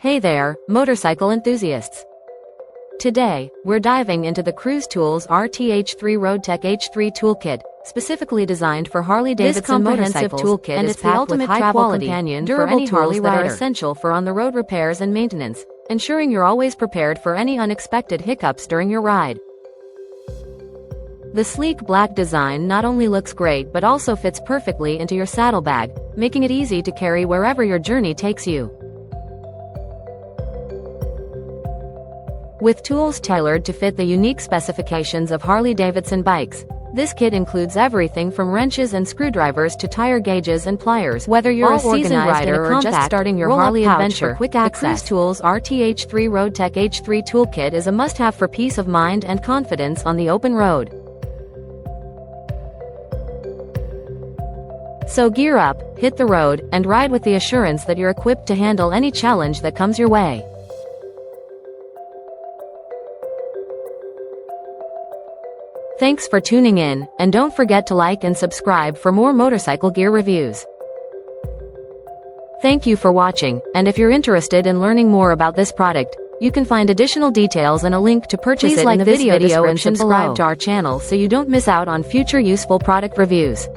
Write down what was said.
Hey there, motorcycle enthusiasts! Today, we're diving into the CruzTOOLS RTH3 RoadTech H3 Toolkit, specifically designed for Harley-Davidson motorcycles, toolkit and is it's the packed ultimate with travel high-quality, companion for durable any tools Harley that are rider, essential for on-the-road repairs and maintenance, ensuring you're always prepared for any unexpected hiccups during your ride. The sleek black design not only looks great but also fits perfectly into your saddlebag, making it easy to carry wherever your journey takes you. With tools tailored to fit the unique specifications of Harley-Davidson bikes, this kit includes everything from wrenches and screwdrivers to tire gauges and pliers. Whether you're a seasoned rider or just starting your Harley adventure, the CruzTOOLS RTH3 RoadTech H3 Toolkit is a must-have for peace of mind and confidence on the open road. So gear up, hit the road, and ride with the assurance that you're equipped to handle any challenge that comes your way. Thanks for tuning in, and don't forget to like and subscribe for more motorcycle gear reviews. Thank you for watching, and if you're interested in learning more about this product, you can find additional details and a link to purchase it in the video and subscribe to our channel so you don't miss out on future useful product reviews.